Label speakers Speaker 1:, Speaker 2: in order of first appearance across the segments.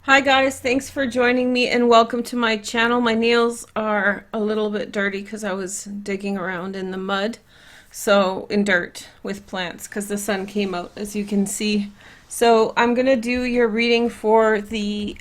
Speaker 1: Hi guys, thanks for joining me and welcome to my channel. My nails are a little bit dirty because I was digging around in the mud, so in dirt with plants because the sun came out, as you can see. So I'm gonna do your reading for the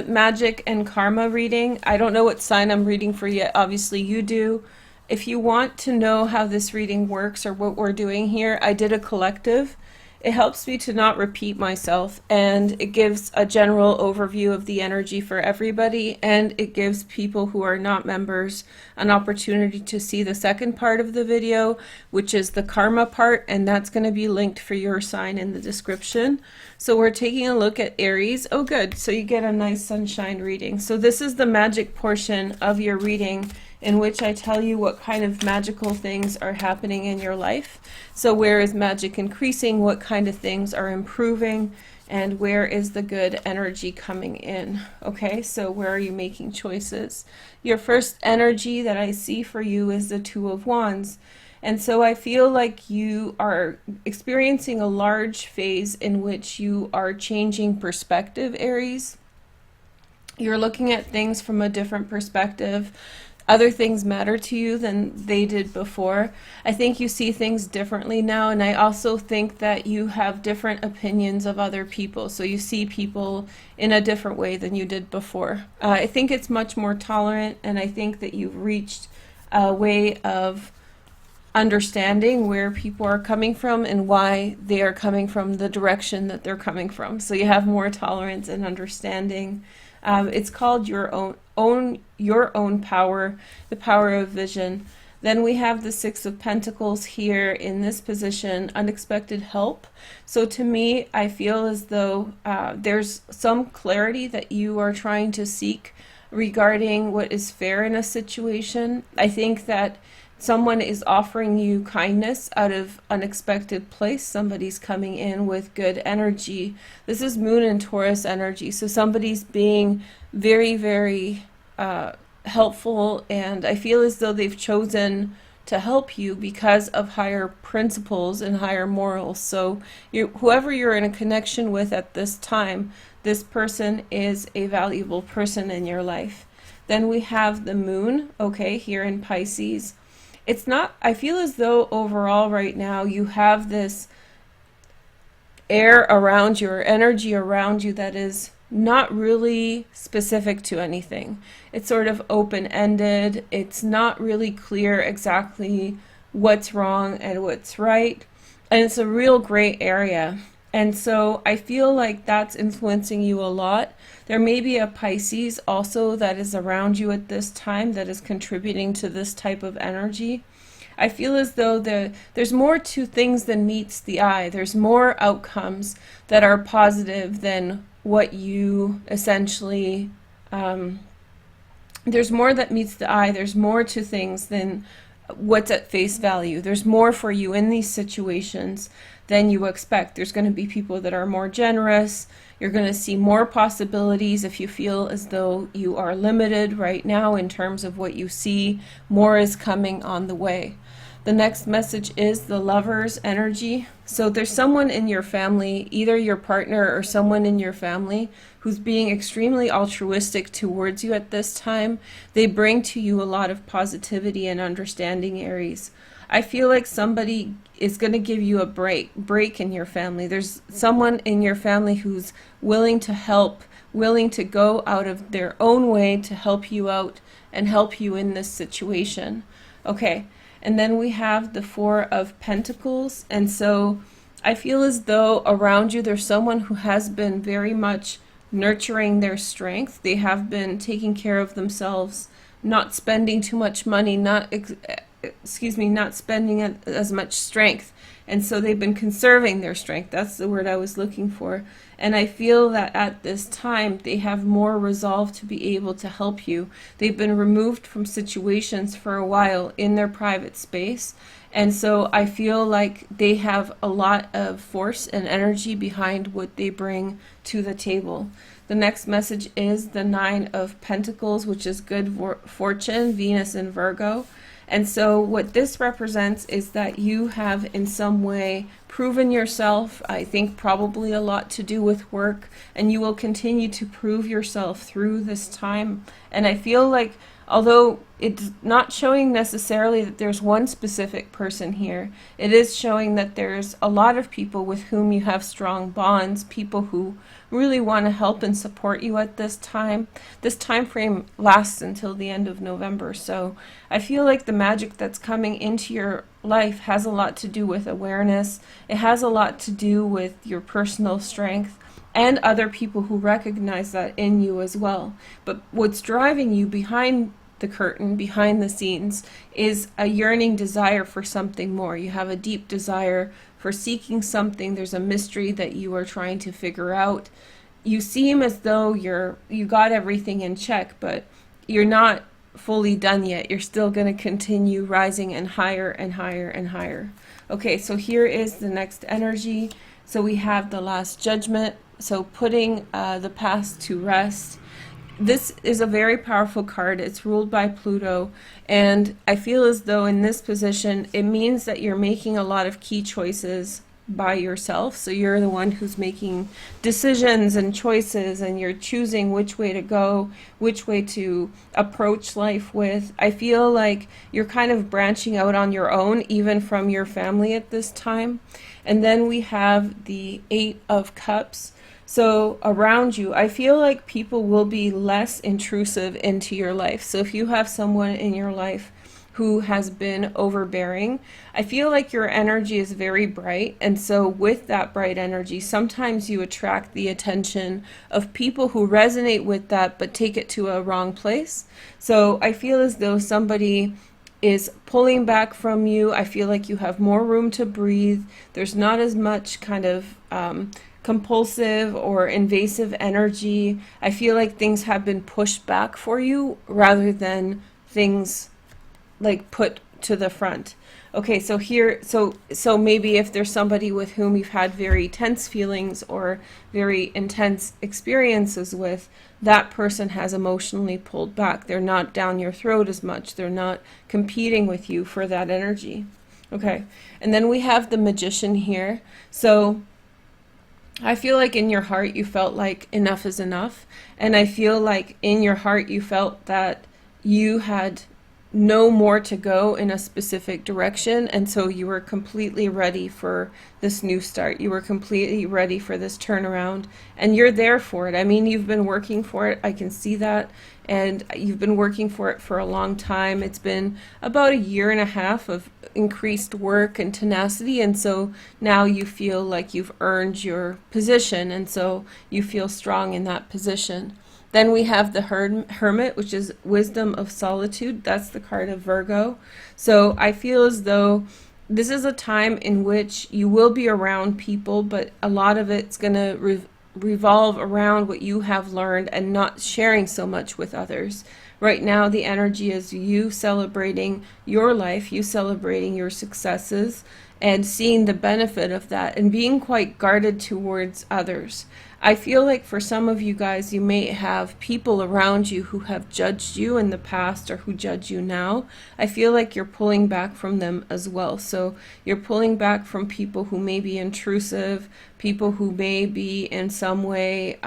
Speaker 1: magic and karma reading. I don't know what sign I'm reading for yet. Obviously you do. If you want to know how this reading works or what we're doing here, I did a collective. It helps me to not repeat myself, and it gives a general overview of the energy for everybody, and it gives people who are not members an opportunity to see the second part of the video, which is the karma part, and that's going to be linked for your sign in the description. So we're taking a look at Aries. Oh good, so you get a nice sunshine reading. So this is the magic portion of your reading, in which I tell you what kind of magical things are happening in your life. So where is magic increasing? What kind of things are improving? And where is the good energy coming in? Okay, so where are you making choices? Your first energy that I see for you is the Two of Wands. And so I feel like you are experiencing a large phase in which you are changing perspective, Aries. You're looking at things from a different perspective. Other things matter to you than they did before. I think you see things differently now, and I also think that you have different opinions of other people. So you see people in a different way than you did before. I think it's much more tolerant, and I think that you've reached a way of understanding where people are coming from and why they are coming from the direction that they're coming from. So you have more tolerance and understanding. It's called your own power, the power of vision. Then we have the Six of Pentacles here in this position, unexpected help. So to me, I feel as though there's some clarity that you are trying to seek regarding what is fair in a situation. I think that someone is offering you kindness out of unexpected place. Somebody's coming in with good energy. This is Moon and Taurus energy. So somebody's being very, very helpful, and I feel as though they've chosen to help you because of higher principles and higher morals. So whoever you're in a connection with at this time, this person is a valuable person in your life. Then we have the Moon, okay, here in Pisces. It's not, I feel as though overall right now you have this air around you or energy around you that is not really specific to anything. It's sort of open-ended. It's not really clear exactly what's wrong and what's right. And it's a real gray area. And so I feel like that's influencing you a lot. There may be a Pisces also that is around you at this time that is contributing to this type of energy. I feel as though there's more to things than meets the eye. There's more outcomes that are positive than what you essentially, there's more that meets the eye. There's more to things than what's at face value. There's more for you in these situations than you expect. There's going to be people that are more generous. You're going to see more possibilities. If you feel as though you are limited right now in terms of what you see, more is coming on the way. The next message is the Lover's energy. So there's someone in your family, either your partner or someone in your family, who's being extremely altruistic towards you at this time. They bring to you a lot of positivity and understanding, Aries. I feel like somebody is going to give you a break in your family. There's someone in your family who's willing to help, willing to go out of their own way to help you out and help you in this situation. Okay. And then we have the Four of Pentacles. And so I feel as though around you there's someone who has been very much nurturing their strength. They have been taking care of themselves, not spending too much money, not spending as much strength. And so they've been conserving their strength. That's the word I was looking for. And I feel that at this time they have more resolve to be able to help you. They've been removed from situations for a while in their private space. And so I feel like they have a lot of force and energy behind what they bring to the table. The next message is the Nine of Pentacles, which is good fortune, Venus and Virgo. And so what this represents is that you have in some way proven yourself. I think probably a lot to do with work, and you will continue to prove yourself through this time. And I feel like, although it's not showing necessarily that there's one specific person here, it is showing that there's a lot of people with whom you have strong bonds, people who really want to help and support you at this time. This time frame lasts until the end of November, so I feel like the magic that's coming into your life has a lot to do with awareness. It has a lot to do with your personal strength and other people who recognize that in you as well. But what's driving you behind the curtain, behind the scenes, is a yearning desire for something more. You have a deep desire for seeking something. There's a mystery that you are trying to figure out. You seem as though you got everything in check, but you're not fully done yet. You're still going to continue rising and higher and higher and higher. Okay, so here is the next energy. So we have the Last Judgment. So putting the past to rest. This is a very powerful card. It's ruled by Pluto, and I feel as though in this position it means that you're making a lot of key choices by yourself. So you're the one who's making decisions and choices, and you're choosing which way to go, which way to approach life with. I feel like you're kind of branching out on your own, even from your family at this time. And then we have the Eight of Cups. So around you, I feel like people will be less intrusive into your life. So if you have someone in your life who has been overbearing, I feel like your energy is very bright. And so with that bright energy, sometimes you attract the attention of people who resonate with that, but take it to a wrong place. So I feel as though somebody is pulling back from you. I feel like you have more room to breathe. There's not as much kind of compulsive or invasive energy. I feel like things have been pushed back for you rather than things like put to the front. Okay, so here, so maybe if there's somebody with whom you've had very tense feelings or very intense experiences with, that person has emotionally pulled back. They're not down your throat as much. They're not competing with you for that energy. Okay, and then we have the Magician here. So I feel like in your heart you felt like enough is enough, and I feel like in your heart you felt that you had no more to go in a specific direction, and so you were completely ready for this new start. You were completely ready for this turnaround, and you're there for it. I mean, you've been working for it. I can see that, and you've been working for it for a long time. It's been about 1.5 years of increased work and tenacity, and so now you feel like you've earned your position, and so you feel strong in that position. Then we have the Hermit, which is wisdom of solitude. That's the card of Virgo. So I feel as though this is a time in which you will be around people, but a lot of it's going to revolve around what you have learned and not sharing so much with others. Right now, the energy is you celebrating your life, you celebrating your successes, and seeing the benefit of that, and being quite guarded towards others. I feel like for some of you guys, you may have people around you who have judged you in the past or who judge you now. I feel like you're pulling back from them as well. So you're pulling back from people who may be intrusive, people who may be in some way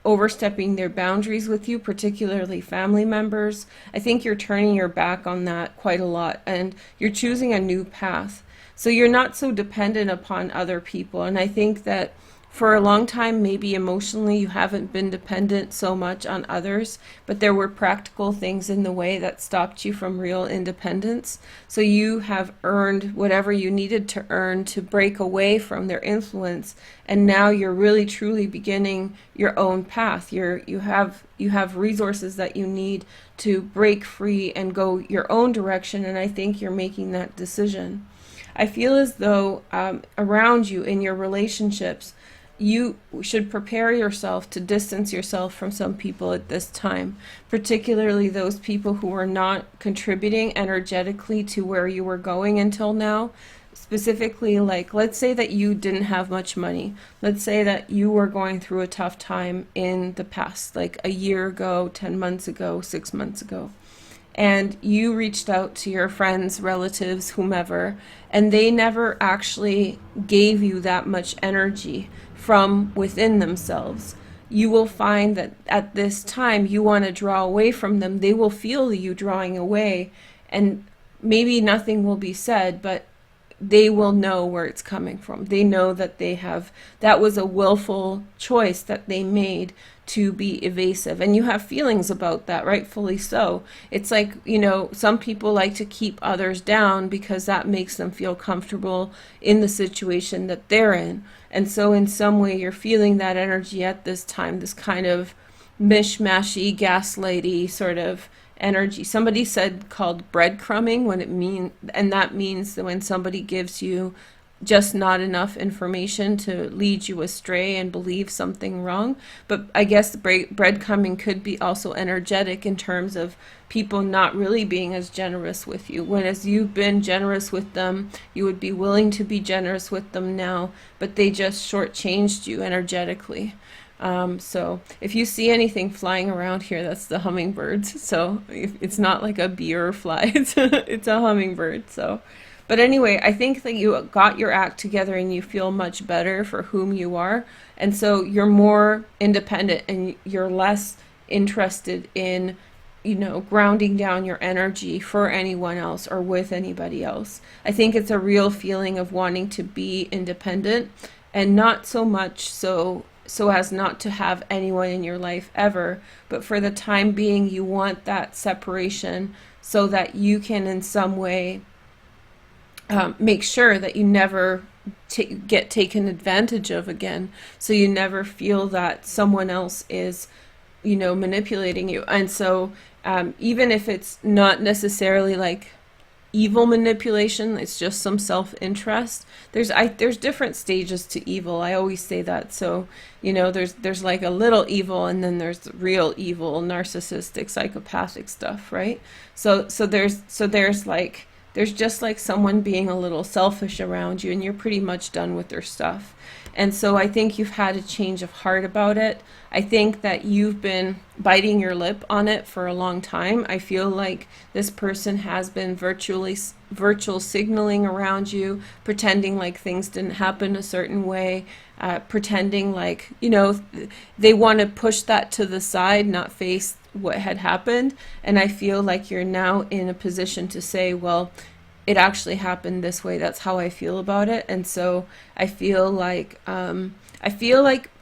Speaker 1: overstepping their boundaries with you, particularly family members. I think you're turning your back on that quite a lot, and you're choosing a new path. So you're not so dependent upon other people. And I think that for a long time, maybe emotionally, you haven't been dependent so much on others, but there were practical things in the way that stopped you from real independence. So you have earned whatever you needed to earn to break away from their influence. And now you're really truly beginning your own path. You have resources that you need to break free and go your own direction. And I think you're making that decision. I feel as though around you in your relationships, you should prepare yourself to distance yourself from some people at this time, particularly those people who are not contributing energetically to where you were going until now. Specifically, like, let's say that you didn't have much money. Let's say that you were going through a tough time in the past, like 1 year ago, 10 months ago, 6 months ago. and you reached out to your friends, relatives, whomever, and they never actually gave you that much energy from within themselves, you will find that at this time you want to draw away from them. They will feel you drawing away, and maybe nothing will be said, but they will know where it's coming from. They know that that was a willful choice that they made to be evasive. And you have feelings about that, rightfully so. It's like, some people like to keep others down because that makes them feel comfortable in the situation that they're in. And so in some way you're feeling that energy at this time, this kind of mishmashy, gaslighty sort of energy. Somebody said called breadcrumbing, and that means that when somebody gives you just not enough information to lead you astray and believe something wrong. But I guess breadcrumbing could be also energetic in terms of people not really being as generous with you. Whereas you've been generous with them, you would be willing to be generous with them now, but they just shortchanged you energetically. So if you see anything flying around here, that's the hummingbirds. So it's not like a bee or a fly, it's a hummingbird. So, but anyway, I think that you got your act together and you feel much better for whom you are. And so you're more independent and you're less interested in, grounding down your energy for anyone else or with anybody else. I think it's a real feeling of wanting to be independent, and not so much so as not to have anyone in your life ever, but for the time being you want that separation so that you can in some way make sure that you never get taken advantage of again, so you never feel that someone else is manipulating you. And so even if it's not necessarily like evil manipulation, it's just some self-interest. There's different stages to evil. I always say that. So there's like a little evil, and then there's real evil, narcissistic, psychopathic stuff, right? So there's just like someone being a little selfish around you, and you're pretty much done with their stuff. And so I think you've had a change of heart about it. I think that you've been biting your lip on it for a long time. I feel like this person has been virtual signaling around you, pretending like things didn't happen a certain way, pretending like, they want to push that to the side, not face what had happened. And I feel like you're now in a position to say, well, it actually happened this way. That's how I feel about it. And so I feel like I'm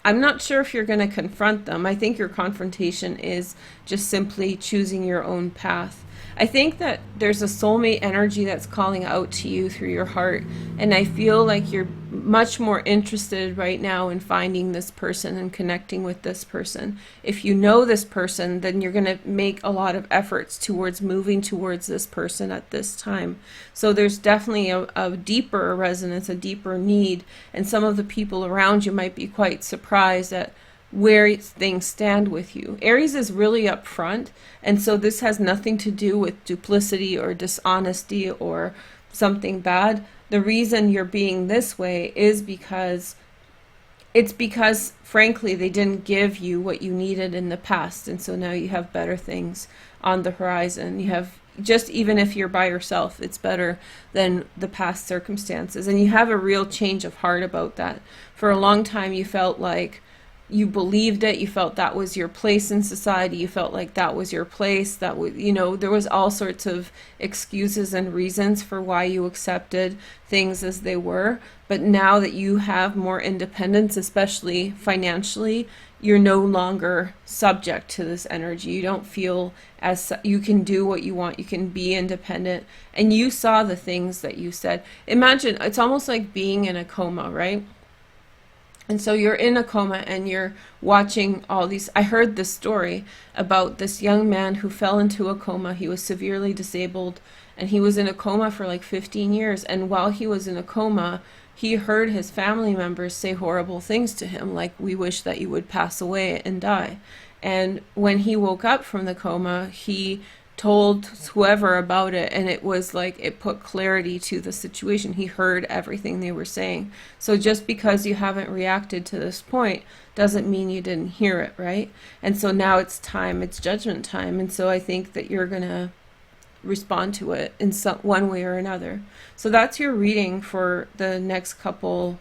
Speaker 1: not sure if you're going to confront them. I think your confrontation is just simply choosing your own path. I think that there's a soulmate energy that's calling out to you through your heart, and I feel like you're much more interested right now in finding this person and connecting with this person. If you know this person, then you're going to make a lot of efforts towards moving towards this person at this time. So there's definitely a deeper resonance, a deeper need, and some of the people around you might be quite surprised at where things stand with you. Aries is really upfront, and so this has nothing to do with duplicity or dishonesty or something bad. The reason you're being this way is because frankly they didn't give you what you needed in the past, and so now you have better things on the horizon. You have, just even if you're by yourself, it's better than the past circumstances, and you have a real change of heart about that. For a long time you felt like you believed it, you felt that was your place in society, you felt like that was your place, that was, there was all sorts of excuses and reasons for why you accepted things as they were. But now that you have more independence, especially financially, you're no longer subject to this energy. You don't feel as you can do what you want, you can be independent, and you saw the things that you said. Imagine, it's almost like being in a coma, right? And so you're in a coma and you're watching all these. I heard this story about this young man who fell into a coma. He was severely disabled and he was in a coma for like 15 years. And while he was in a coma, he heard his family members say horrible things to him, like, "We wish that you would pass away and die." And when he woke up from the coma, he told whoever about it, and it was like it put clarity to the situation. He heard everything they were saying. So just because you haven't reacted to this point doesn't mean you didn't hear it, right? And so now it's time, it's judgment time. And so I think that you're gonna respond to it in some one way or another. So that's your reading for the next couple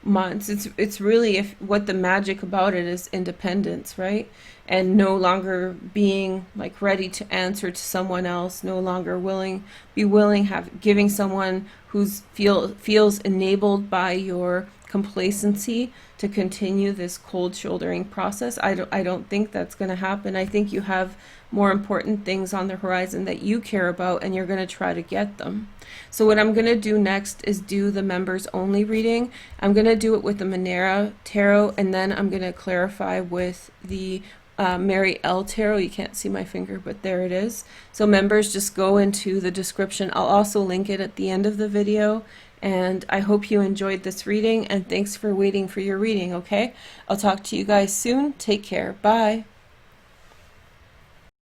Speaker 1: months. It's really, if what the magic about it is, independence, right? And no longer being like ready to answer to someone else, no longer willing, have giving someone who's feels enabled by your complacency to continue this cold shouldering process. I don't think that's going to happen. I think you have more important things on the horizon that you care about, and you're going to try to get them. So what I'm going to do next is do the members only reading. I'm going to do it with the Monera Tarot, and then I'm going to clarify with the Mary L Tarot. You can't see my finger, but there it is. So members, just go into the description. I'll also link it at the end of the video. And I hope you enjoyed this reading, and thanks for waiting for your reading, okay? I'll talk to you guys soon. Take care. Bye.